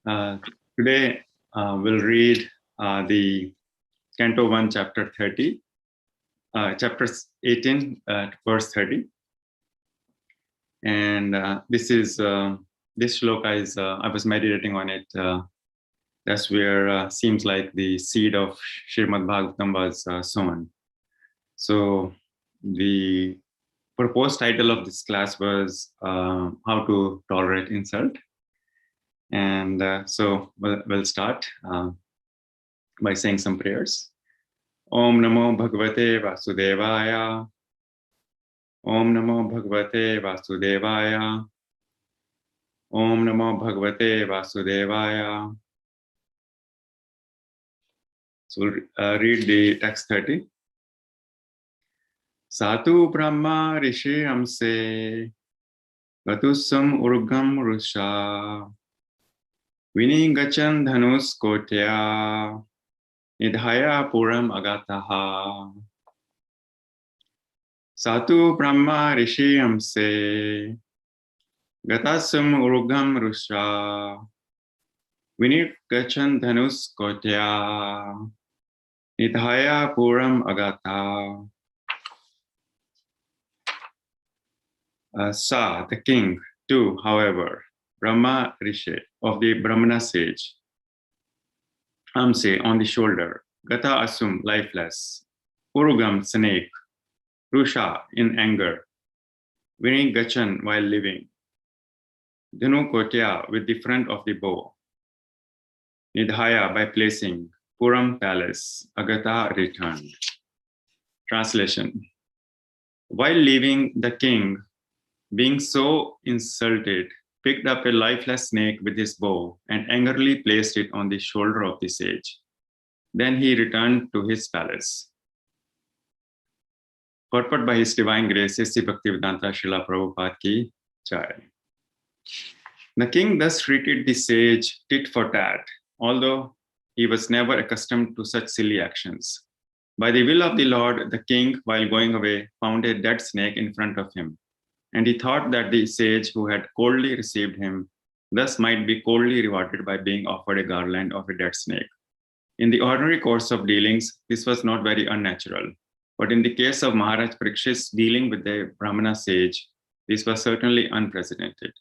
Uh, Today we'll read the Canto 1, Chapter 30, Chapter 18, verse 30. And this shloka is, I was meditating on it. That's where seems like the seed of Srimad Bhagavatam was sown. So the proposed title of this class was How to Tolerate Insult. And so we'll start by saying some prayers. Om Namo Bhagavate Vasudevaya. Om Namo Bhagavate Vasudevaya. Om Namo Bhagavate Vasudevaya. So we'll read the text 30. Satu Brahma Rishi Amse Gatusam Urgam Rusha Vinigachan Dhanus Kotya Nidhaya Puram Agataha. Satu Brahma Rishi Amse Gatasam Urgam Rusha Vinigachan Dhanus Kotya Nidhaya Puram Agata. Sa, the king, too, however, Brahma Rishi of the Brahmana sage, Amse on the shoulder, Gata Asum lifeless, Urugam snake, Rusha in anger, Vinigachan while living, Dhanu Kotya with the front of the bow, Nidhaya by placing, Puram palace, Agata returned. Translation. While leaving, the king, being so insulted, picked up a lifeless snake with his bow and angrily placed it on the shoulder of the sage. Then he returned to his palace. Purport by His Divine Grace, Sri Bhaktivedanta Srila Prabhupada Ki Jai. The king thus treated the sage tit for tat, although he was never accustomed to such silly actions. By the will of the Lord, the king, while going away, found a dead snake in front of him. And he thought that the sage who had coldly received him thus might be coldly rewarded by being offered a garland of a dead snake. In the ordinary course of dealings, this was not very unnatural. But in the case of Maharaj Parikshit's dealing with the Brahmana sage, this was certainly unprecedented.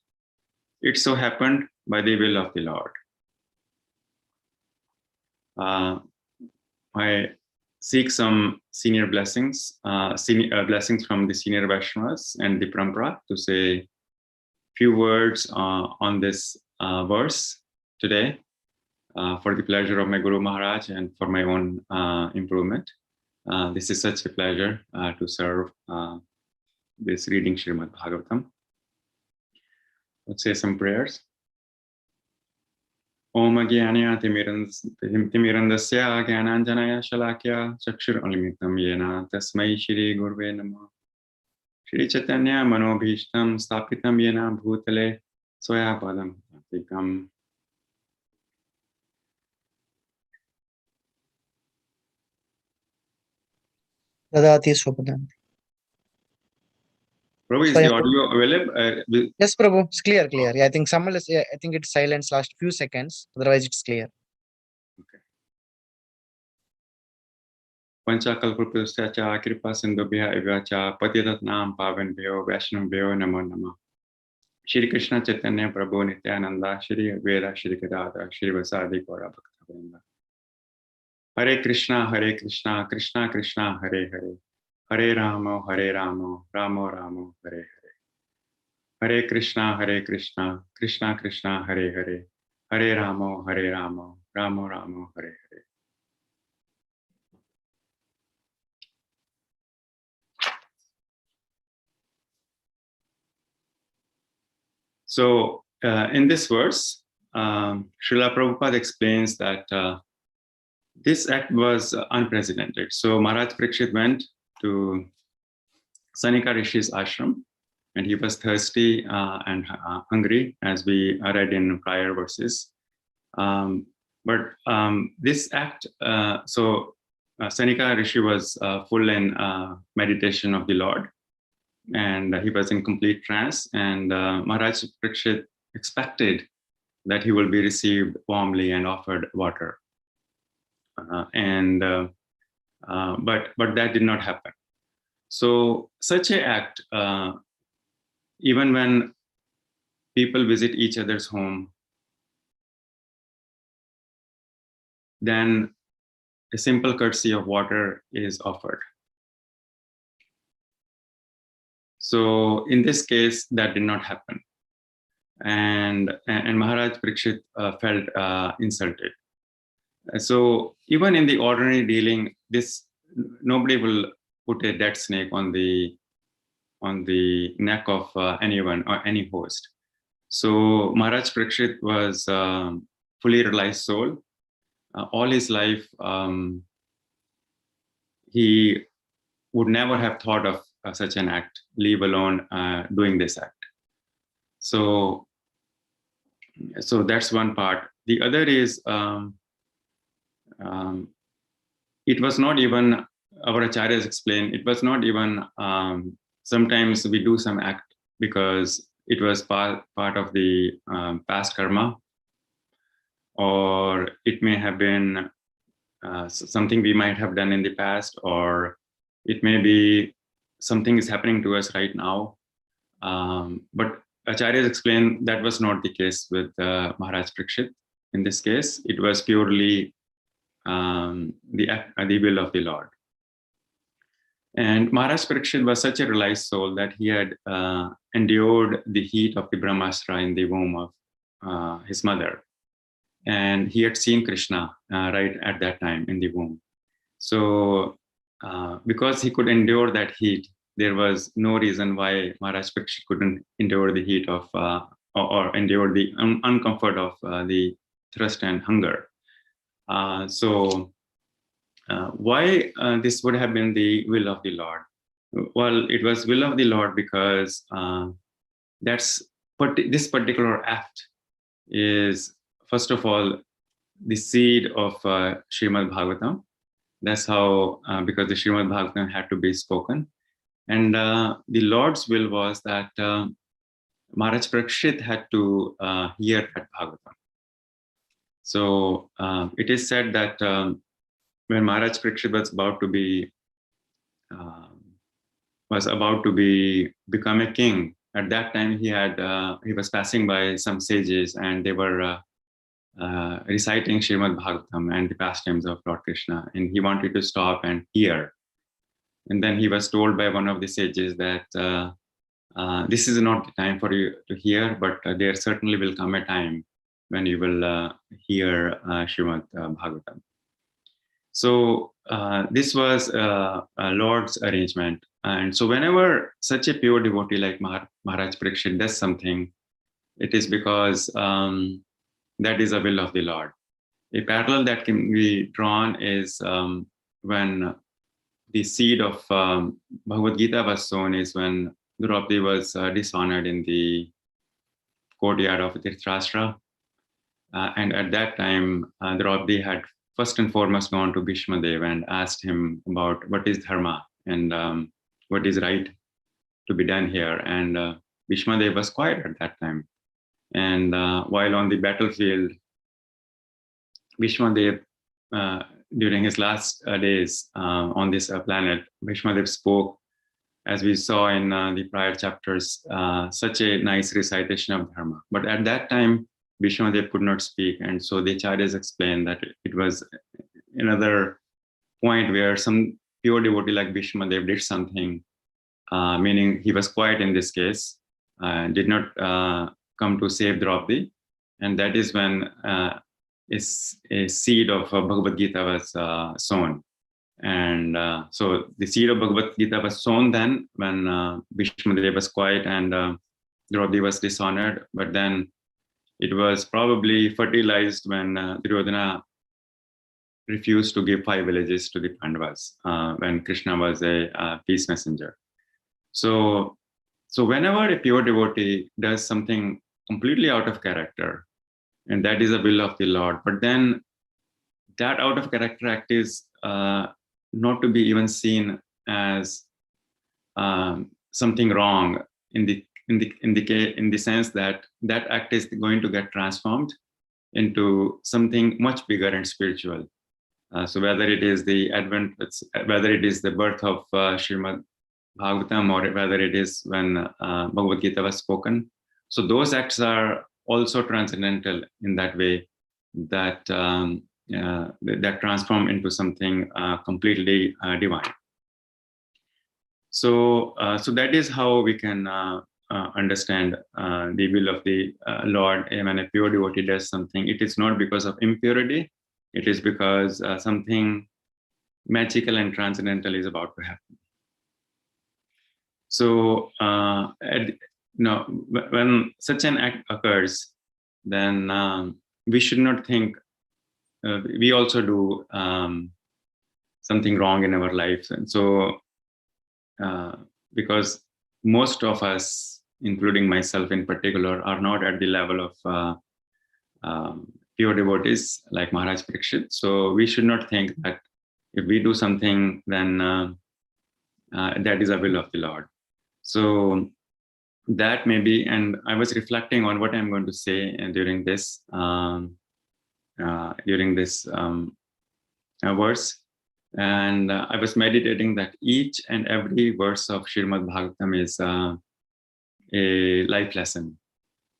It so happened by the will of the Lord. I seek some senior blessings, blessings from the senior Vaishnavas and the Parampara to say few words on this verse today for the pleasure of my Guru Maharaj and for my own improvement. This is such a pleasure to serve this reading Srimad Bhagavatam. Let's say some prayers. Om Agyanya Timirandasya Gyananjanaya Shalakya Chakshur Unlimitam Yena Tasmai Shri Gurve Namah Shri Chaitanya Manobhishtam Stapitam Yena Bhutale Soya Padam Tikam. Dadati Swapadam. Prabhu, is the audio available? Yes, Prabhu, it's clear. Yeah, I think I think it's silence last few seconds. Otherwise, it's clear. Okay. Panchakalpurusya cha kripa sindhubhya evyacha patitatnam pavanbhyo vaishnavbhyo namo namah. Shri Krishna Chaitanya Prabhu Nityananda Shri Veda Shri Gadadhar Shri Vasadi Gaura Bhakta. Hare Krishna Krishna Krishna Hare Hare Hare Ramo Ramo Ramo Hare Hare. Hare Krishna Krishna Krishna Hare Hare Hare Ramo Ramo Ramo Hare Hare. So in this verse, Srila Prabhupada explains that this act was unprecedented. So Maharaj Parikshit went to Sanika Rishi's ashram, and he was thirsty and hungry, as we read in prior verses. But this act, Sanika Rishi was full in meditation of the Lord, and he was in complete trance. And Maharaj Parikshit expected that he will be received warmly and offered water. But that did not happen. So such an act, even when people visit each other's home, then a simple courtesy of water is offered. So in this case, that did not happen. And Maharaj Parikshit felt insulted. So even in the ordinary dealing, nobody will put a dead snake on the neck of anyone or any host. So Maharaj Parikshit was fully realized soul. All his life, he would never have thought of such an act, leave alone doing this act. So that's one part. The other is it was not even, our acharyas explain, it was not even, sometimes we do some act because it was part of the past karma, or it may have been something we might have done in the past, or it may be something is happening to us right now. But acharyas explain that was not the case with Maharaj Parikshit. In this case, it was purely the will of the Lord. And Maharaj Parikshit was such a realized soul that he had endured the heat of the Brahmastra in the womb of his mother. And he had seen Krishna right at that time in the womb. So because he could endure that heat, there was no reason why Maharaj Parikshit couldn't endure the heat of, or endure the uncomfort of the thirst and hunger. Why this would have been the will of the Lord? Well, it was will of the Lord because this particular act is, first of all, the seed of Srimad Bhagavatam. That's how, because the Srimad Bhagavatam had to be spoken. And the Lord's will was that Maharaj Parikshit had to hear that Bhagavatam. So it is said that when Maharaj Parikshit was about to become a king, at that time he was passing by some sages, and they were reciting Srimad Bhagavatam and the pastimes of Lord Krishna, and he wanted to stop and hear. And then he was told by one of the sages that this is not the time for you to hear, but there certainly will come a time when you will hear Srimad Bhagavatam. So this was a Lord's arrangement. And so whenever such a pure devotee like Maharaj Parikshit does something, it is because that is a will of the Lord. A parallel that can be drawn is when the seed of Bhagavad Gita was sown is when Draupadi was dishonored in the courtyard of Dhritarashtra. And at that time, Draupadi had first and foremost gone to Bhishma Dev and asked him about what is dharma and what is right to be done here. And Bhishma Dev was quiet at that time. And while on the battlefield, Bhishma Dev, during his last days on this planet, Bhishma Dev spoke, as we saw in the prior chapters, such a nice recitation of dharma. But at that time, Bhishma Dev could not speak. And so the acharyas explained that it was another point where some pure devotee like Bhishma Dev did something, meaning he was quiet in this case, did not come to save Draupadi. And that is when a seed of Bhagavad Gita was sown. And so the seed of Bhagavad Gita was sown then when Bhishma Dev was quiet and Draupadi was dishonored. But then it was probably fertilized when Duryodhana refused to give 5 villages to the Pandavas when Krishna was a peace messenger. So whenever a pure devotee does something completely out of character, and that is the will of the Lord, but then that out of character act is not to be even seen as something wrong in the in the sense that that act is going to get transformed into something much bigger and spiritual. So whether it is the whether it is the birth of Srimad Bhagavatam, or whether it is when Bhagavad Gita was spoken, so those acts are also transcendental in that way, that that transform into something completely divine. So, so that is how we can understand the will of the Lord. When a pure devotee does something, it is not because of impurity; it is because something magical and transcendental is about to happen. So, when such an act occurs, then we should not think we also do something wrong in our lives. And so, because most of us, including myself in particular, are not at the level of pure devotees like Maharaj Parikshit. So we should not think that if we do something, then that is a will of the Lord. So that may be, and I was reflecting on what I'm going to say during this verse, and I was meditating that each and every verse of Srimad Bhagavatam is a life lesson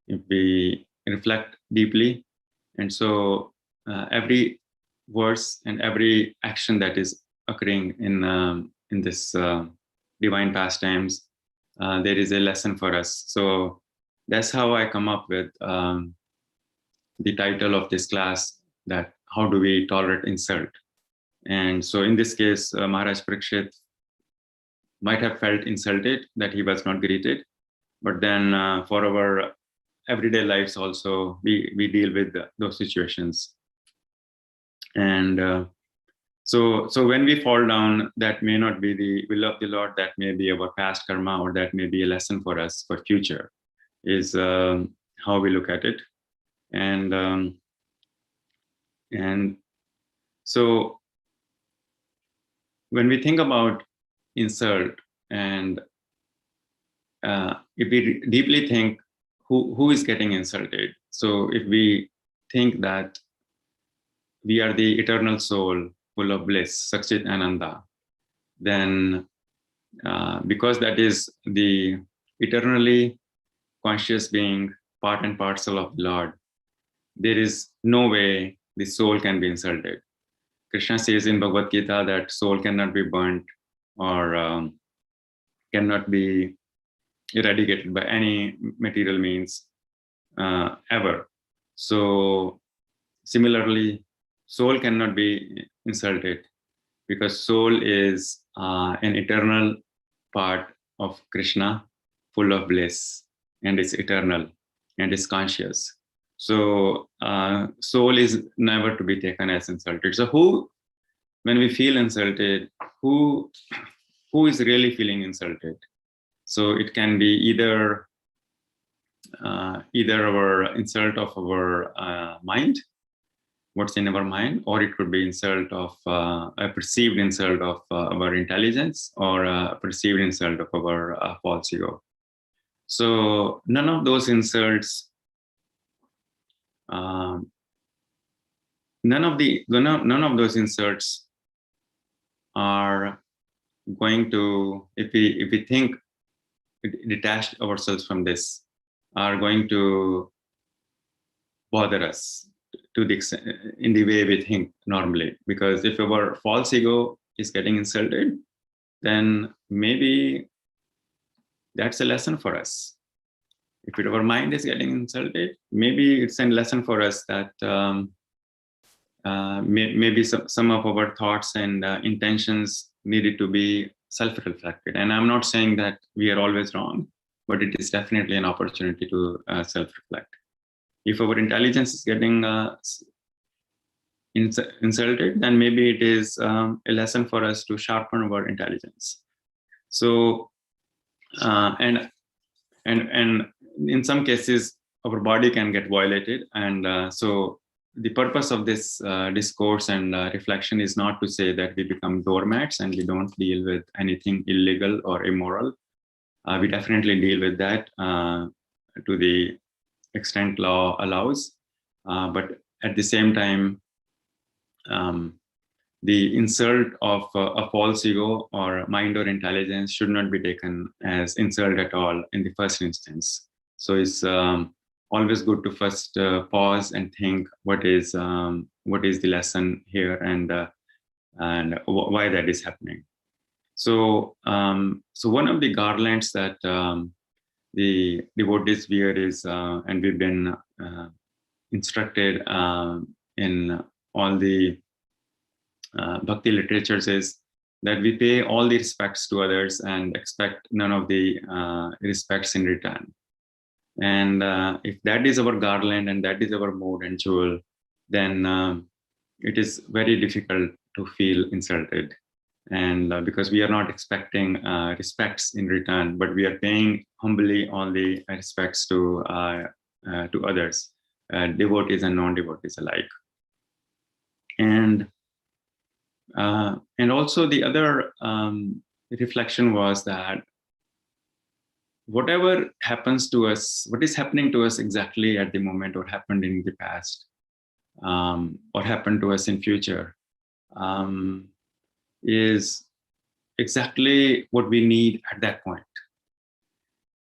if we reflect deeply. And so every verse and every action that is occurring in this divine pastimes, there is a lesson for us. So that's how I come up with the title of this class, that how do we tolerate insult? And so in this case, Maharaj Parikshit might have felt insulted that he was not greeted, but then for our everyday lives also, we deal with those situations. And so when we fall down, that may not be the will of the Lord, that may be our past karma, or that may be a lesson for us for future, is how we look at it. And so when we think about insult, and if we deeply think who is getting insulted, so if we think that we are the eternal soul full of bliss, Sakchit Ananda, then because that is the eternally conscious being, part and parcel of the Lord, there is no way the soul can be insulted. Krishna says in Bhagavad Gita that soul cannot be burnt or cannot be eradicated by any material means ever. So similarly, soul cannot be insulted, because soul is an eternal part of Krishna, full of bliss, and is eternal and is conscious. So soul is never to be taken as insulted. So when we feel insulted, who is really feeling insulted? So it can be either our insult of our mind, what's in our mind, or it could be insult of a perceived insult of our intelligence, or a perceived insult of our false ego. So none of those insults, none of those insults are going to, if we think detached ourselves from this, are going to bother us to the extent, in the way we think normally. Because if our false ego is getting insulted, then maybe that's a lesson for us. If our mind is getting insulted, maybe it's a lesson for us that maybe some of our thoughts and intentions needed to be self-reflected. And I'm not saying that we are always wrong, but it is definitely an opportunity to self-reflect. If our intelligence is getting insulted, then maybe it is a lesson for us to sharpen our intelligence. So, and in some cases, our body can get violated. And so the purpose of this discourse and reflection is not to say that we become doormats and we don't deal with anything illegal or immoral. We definitely deal with that to the extent law allows, but at the same time, the insult of a false ego or mind or intelligence should not be taken as insult at all in the first instance. So it's always good to first pause and think what is the lesson here, and why that is happening. So so one of the garlands that the devotees wear is, and we've been instructed in all the bhakti literatures, is that we pay all the respects to others and expect none of the respects in return. And if that is our garland and that is our mood and jewel, then it is very difficult to feel insulted. And because we are not expecting respects in return, but we are paying humbly all the respects to others, devotees and non-devotees alike. And also the other reflection was that whatever happens to us, what is happening to us exactly at the moment, what happened in the past, what happened to us in future, is exactly what we need at that point.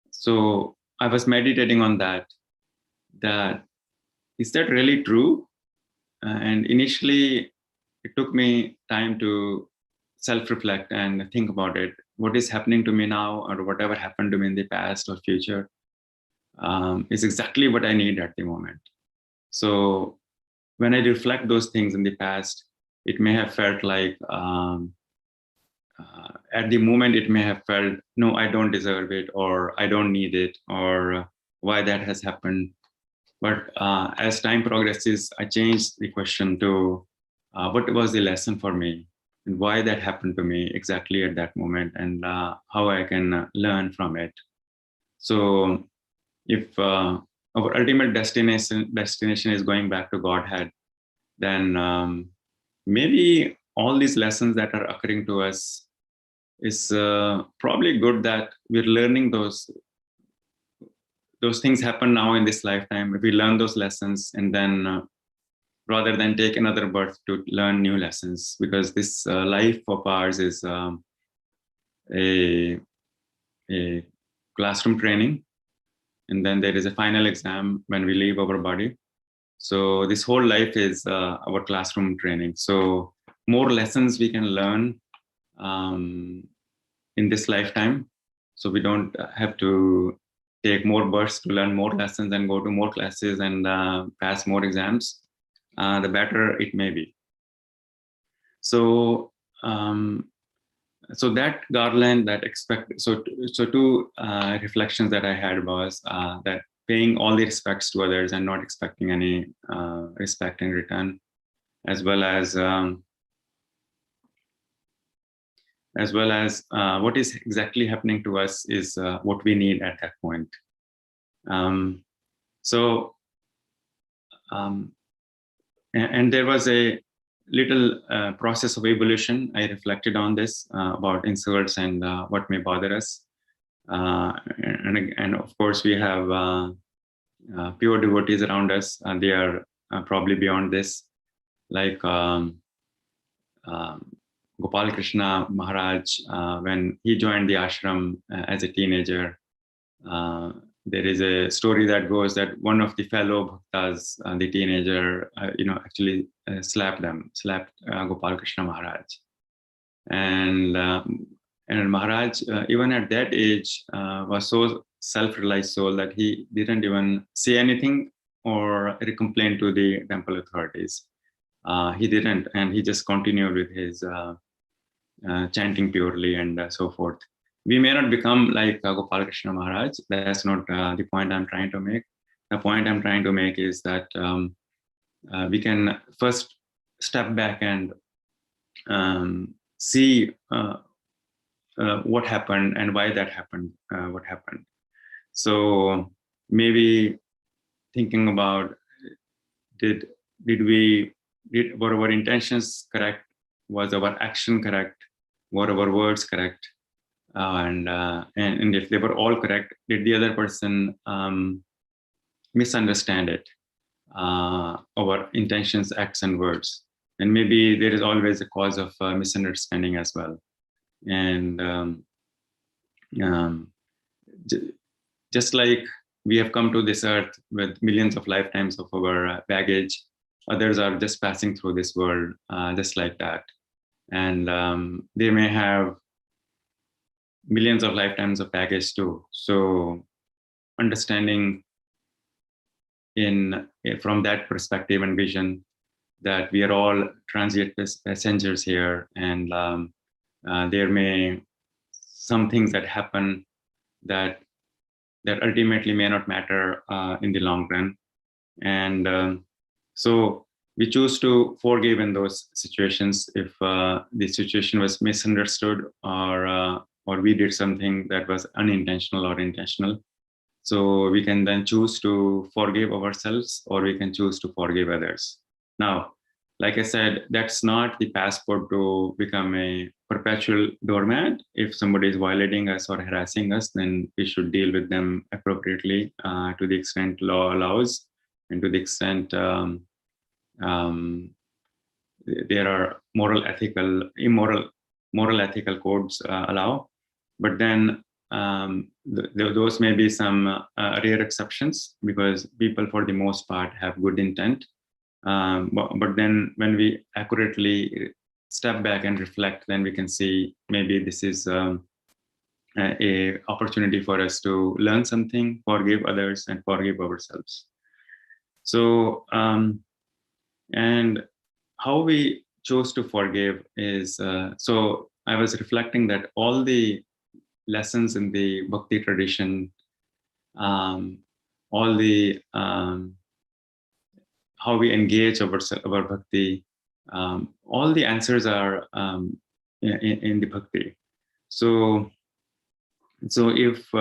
So I was meditating on that is that really true? And initially, it took me time to self-reflect and think about it. What is happening to me now, or whatever happened to me in the past or future, is exactly what I need at the moment. So when I reflect those things in the past, it may have felt like, at the moment, it may have felt, no, I don't deserve it, or I don't need it, or why that has happened. But as time progresses, I changed the question to what was the lesson for me, and why that happened to me exactly at that moment, and how I can learn from it. So if our ultimate destination is going back to Godhead, then maybe all these lessons that are occurring to us is probably good that we're learning those things happen now in this lifetime. If we learn those lessons, and then rather than take another birth to learn new lessons, because this life of ours is a classroom training, and then there is a final exam when we leave our body. So this whole life is our classroom training. So more lessons we can learn in this lifetime, so we don't have to take more births to learn more lessons and go to more classes and pass more exams, the better it may be. So so that garland, that so two reflections that I had was that paying all the respects to others and not expecting any respect in return, as well as what is exactly happening to us is what we need at that point. So and there was a little process of evolution. I reflected on this about insults and what may bother us. And of course, we have pure devotees around us, and they are probably beyond this. Like Gopal Krishna Maharaj, when he joined the ashram as a teenager, there is a story that goes that one of the fellow bhaktas, the teenager, actually slapped Gopal Krishna Maharaj. And Maharaj, even at that age, was so self-realized soul that he didn't even say anything or complain to the temple authorities. He didn't, and he just continued with his chanting purely and so forth. We may not become like Gopal Krishna Maharaj. That's not the point I'm trying to make. The point I'm trying to make is that we can first step back and see what happened and why that happened, what happened. So maybe thinking about, were our intentions correct? Was our action correct? Were our words correct? And if they were all correct, did the other person misunderstand it, our intentions, acts, and words? And maybe there is always a cause of misunderstanding as well. And um, just like we have come to this earth with millions of lifetimes of our baggage, others are just passing through this world just like that. And they may have millions of lifetimes of baggage too. So understanding from that perspective and vision that we are all transient passengers here, and there may some things that happen that ultimately may not matter in the long run. And so we choose to forgive in those situations if the situation was misunderstood, or we did something that was unintentional or intentional. So we can then choose to forgive ourselves, or we can choose to forgive others. Now, like I said, that's not the passport to become a perpetual doormat. If somebody is violating us or harassing us, then we should deal with them appropriately to the extent law allows, and to the extent there are moral, ethical codes allow. But then those may be some rare exceptions, because people, for the most part, have good intent. But then when we accurately step back and reflect, then we can see maybe this is a opportunity for us to learn something, forgive others, and forgive ourselves. So and how we chose to forgive is, so I was reflecting that all the lessons in the bhakti tradition, all the how we engage our bhakti, all the answers are in the bhakti. So if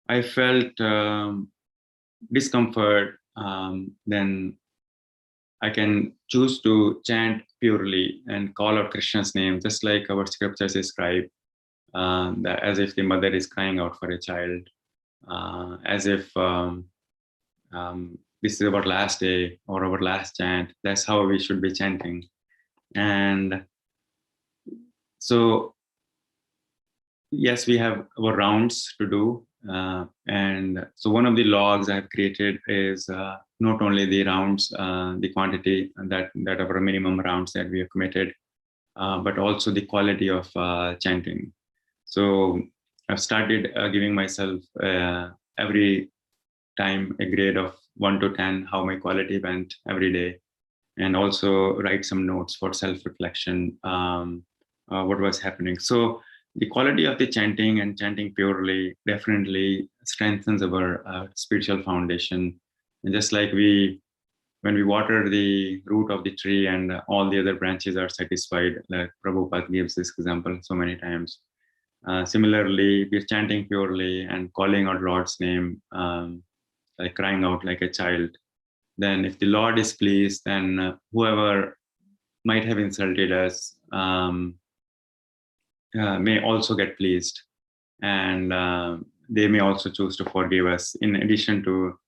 I felt discomfort, then I can choose to chant purely and call out Krishna's name, just like our scriptures describe, that as if the mother is crying out for a child, as if this is our last day or our last chant. That's how we should be chanting. And so, yes, we have our rounds to do. And so one of the logs I've created is not only the rounds, the quantity that our minimum rounds that we have committed, but also the quality of chanting. So I've started giving myself every time a grade of 1 to 10, how my quality went every day, and also write some notes for self-reflection, what was happening. So the quality of the chanting and chanting purely definitely strengthens our spiritual foundation. And just like when we water the root of the tree and all the other branches are satisfied, like Prabhupada gives this example so many times. Similarly, we're chanting purely and calling out Lord's name, like crying out like a child. Then if the Lord is pleased, then whoever might have insulted us may also get pleased, and they may also choose to forgive us, in addition to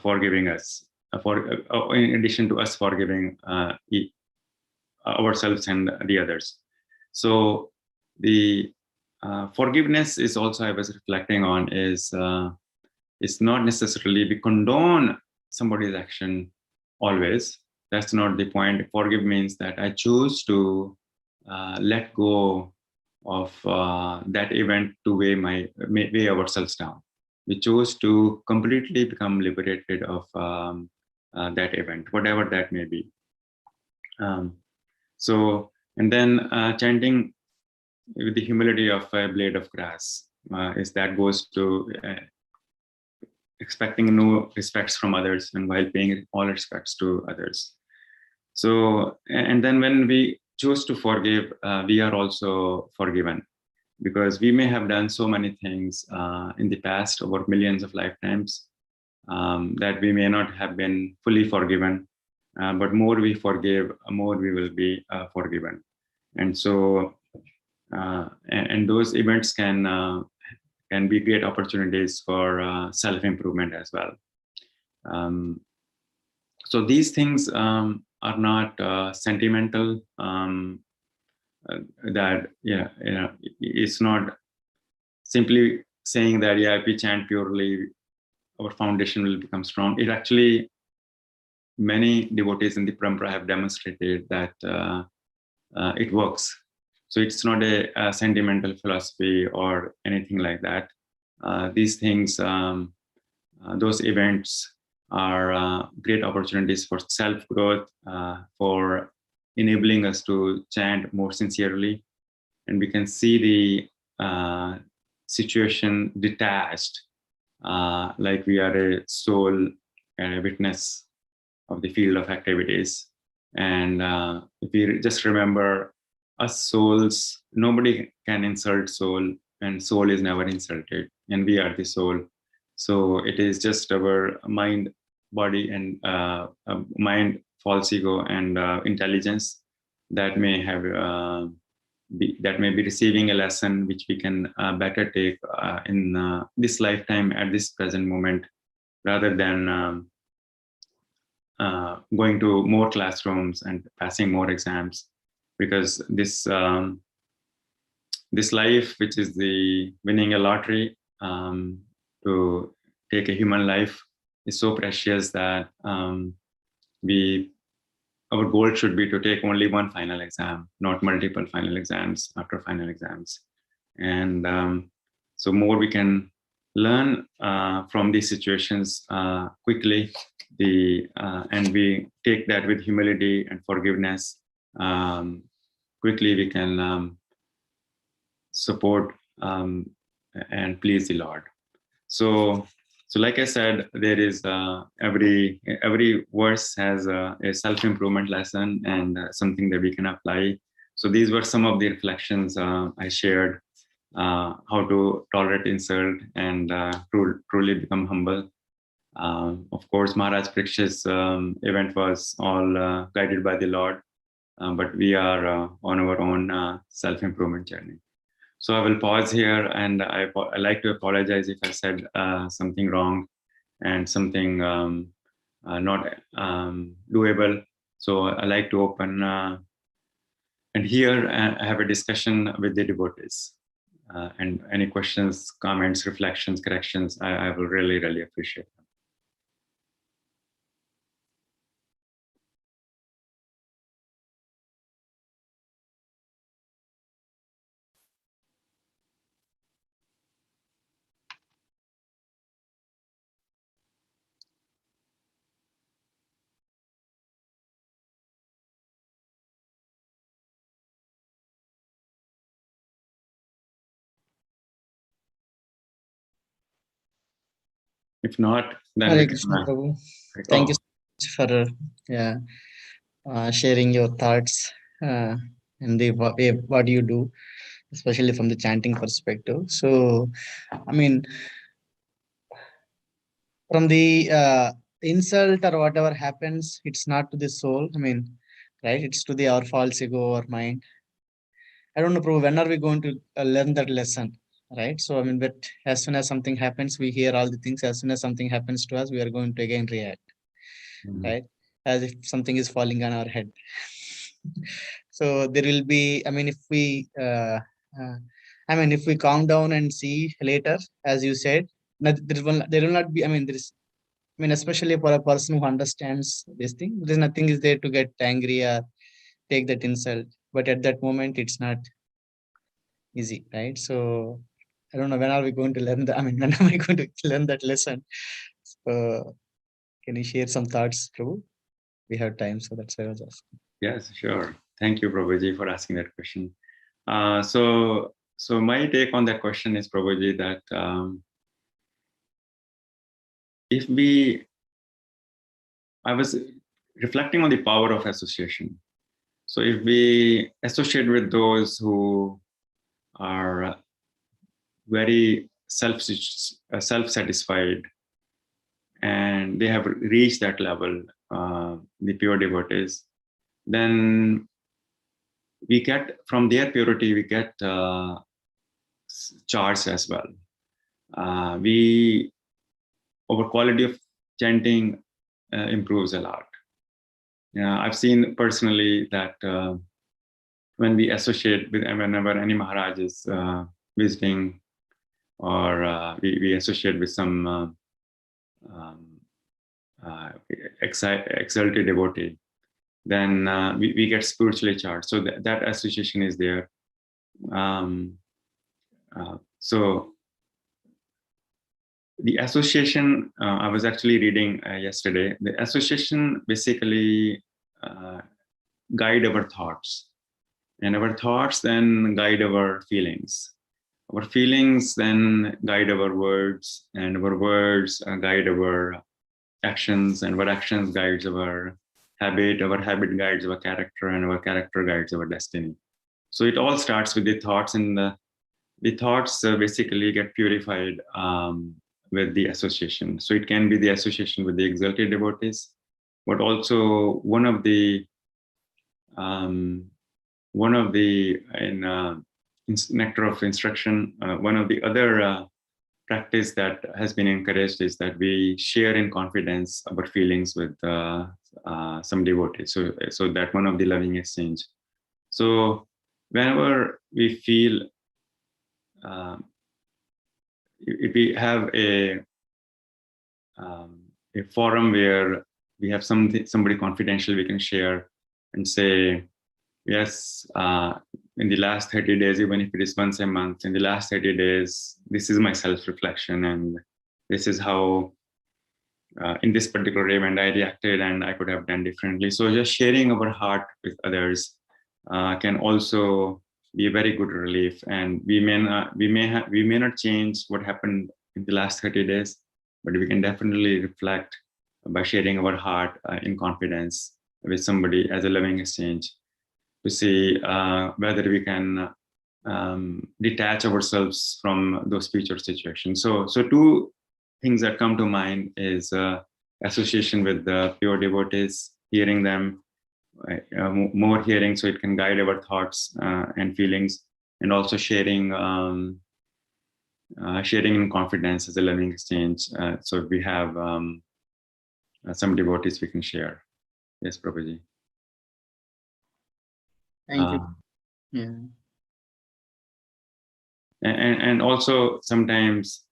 forgiving us, in addition to us forgiving ourselves and the others. So the forgiveness is also, I was reflecting on, is it's not necessarily we condone somebody's action always. That's not the point. Forgive means that I choose to let go of that event to weigh ourselves down. We choose to completely become liberated of that event, whatever that may be. So, and then chanting with the humility of a blade of grass, is that goes to expecting no respects from others, and while paying all respects to others. So, and then when we choose to forgive, we are also forgiven, because we may have done so many things in the past over millions of lifetimes that we may not have been fully forgiven. But more we forgive, more we will be forgiven. And so and those events can be great opportunities for self-improvement as well. So these things are not sentimental. That it's not simply saying that if we chant purely, our foundation will become strong. It actually, many devotees in the parampara have demonstrated that it works. So it's not a sentimental philosophy or anything like that. These things, those events are great opportunities for self-growth, for enabling us to chant more sincerely. And we can see the situation detached, like we are a soul and a witness of the field of activities. And if we just remember, us souls, nobody can insult soul, and soul is never insulted, and we are the soul. So it is just our mind, body, and mind, false ego, and intelligence that may have that may be receiving a lesson which we can better take in this lifetime at this present moment, rather than going to more classrooms and passing more exams, because this life, which is the winning a lottery, to take a human life, is so precious that our goal should be to take only one final exam, not multiple final exams after final exams. And so more we can learn from these situations quickly, and we take that with humility and forgiveness, quickly we can support and please the Lord. So like I said, there is every verse has a self-improvement lesson and something that we can apply. So these were some of the reflections I shared, how to tolerate insult and truly become humble. Of course, Maharaj Parikshit's event was all guided by the Lord, but we are on our own self-improvement journey. So I will pause here, and I like to apologize if I said something wrong and something not doable. So I like to open and here have a discussion with the devotees. And any questions, comments, reflections, corrections, I will really, really appreciate them. If not, then Hare we can. Krishna, Prabhu. Thank you so much for yeah, sharing your thoughts and the way what you do, especially from the chanting perspective. So, I mean, from the insult or whatever happens, it's not to the soul. I mean, right? It's to the our false ego or mind. I don't know, Prabhu, when are we going to learn that lesson? Right. So, I mean, but as soon as something happens, we hear all the things. As soon as something happens to us, we are going to again react. Right, as if something is falling on our head. So there will be, I mean, if we if we calm down and see later, as you said, there will not be, I mean, there is, I mean, especially for a person who understands this thing, there's nothing is there to get angry or take that insult, but at that moment it's not easy, right? So I don't know, when are we going to learn that, I mean, when am I going to learn that lesson? So can you share some thoughts, Prabhu? We have time, so that's why I was asking. Yes, sure. Thank you, Prabhuji, for asking that question. So my take on that question is, Prabhuji, that I was reflecting on the power of association. So if we associate with those who are very self-satisfied, and they have reached that level, the pure devotees, then we get from their purity, we get charge as well. Our quality of chanting improves a lot. I've seen personally that when we associate with, whenever any Maharaj is visiting, or we associate with some exalted devotee, then we get spiritually charged. So that association is there. So the association, I was actually reading yesterday, the association basically guide our thoughts, and our thoughts then guide our feelings. Our feelings then guide our words, and our words guide our actions, and our actions guides our habit guides our character, and our character guides our destiny. So it all starts with the thoughts, and the thoughts basically get purified with the association. So it can be the association with the exalted devotees, but also one of the nectar of instruction, one of the other practice that has been encouraged is that we share in confidence our feelings with some devotees. So that one of the loving exchange. So whenever we feel, if we have a forum where we have somebody confidential we can share and say, yes, in the last 30 days, even if it is once a month, in the last 30 days, this is my self-reflection, and this is how in this particular event I reacted, and I could have done differently. So just sharing our heart with others can also be a very good relief. And we may not change what happened in the last 30 days, but we can definitely reflect by sharing our heart in confidence with somebody as a loving exchange, to see whether we can detach ourselves from those future situations. So two things that come to mind is association with the pure devotees, hearing them, more hearing, so it can guide our thoughts and feelings, and also sharing in confidence as a loving exchange. So we have some devotees we can share. Yes, Prabhuji. Thank you. Yeah. And also sometimes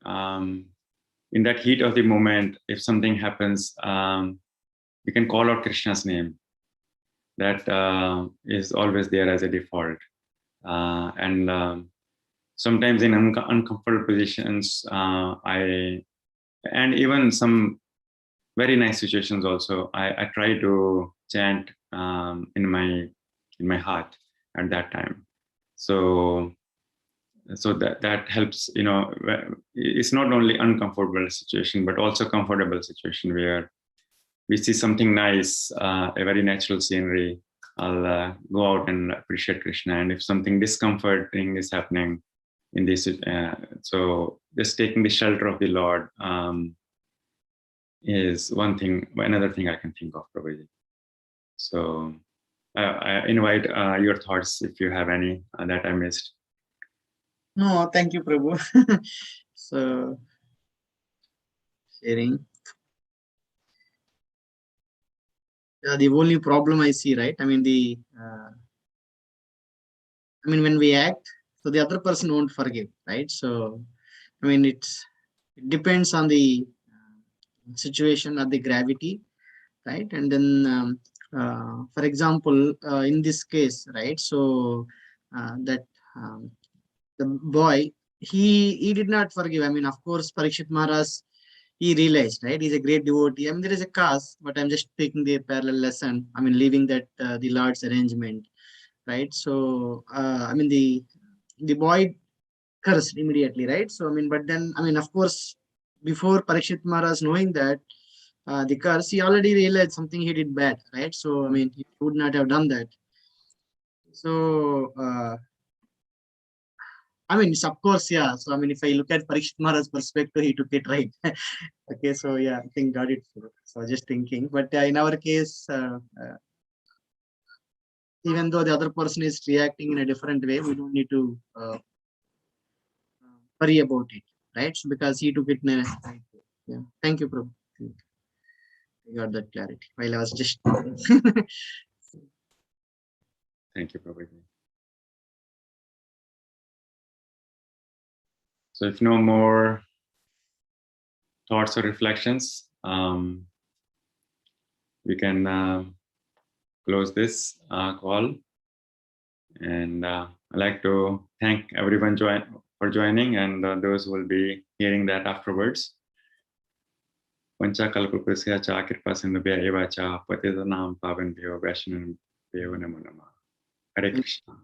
in that heat of the moment, if something happens, you can call out Krishna's name. That is always there as a default. And sometimes in uncomfortable positions, and even some very nice situations also, I try to chant in my heart at that time. So that helps. It's not only uncomfortable situation, but also comfortable situation where we see something nice, a very natural scenery. I'll go out and appreciate Krishna. And if something discomforting is happening in this, so just taking the shelter of the Lord is one thing. Another thing I can think of, Prabhuji. So I invite your thoughts if you have any that I missed. No, thank you, Prabhu. So sharing. The only problem I see, right? I mean, when we act, so the other person won't forgive, right? So, it depends on the situation or the gravity, right? And then, for example, in this case, right? So that the boy, he did not forgive. Of course, Parikshit Maharaj, he realized, right? He's a great devotee. There is a cause, but I'm just taking the parallel lesson. Leaving that the Lord's arrangement, right? So, the boy cursed immediately, right? So, but then, of course, before Parikshit Maharaj knowing that the curse, he already realized something he did bad, right? So, he would not have done that. So, it's of course, yeah. So, if I look at Parikshit Maharaj's perspective, he took it right. Okay, so yeah, I think got it. So just thinking, but in our case, even though the other person is reacting in a different way, we don't need to worry about it, right? So because he took it in a right way. Yeah. Thank you, Prabhu. I got that clarity while I was just Thank you, Prabhu. So if no more thoughts or reflections, we can close this call. And I'd like to thank everyone for joining, and those who will be hearing that afterwards. Panchakalpapasya cha kripa sindhubhya eva cha patitanam pavanebhyo vaishnavabhyo namo namah. Hare Krishna.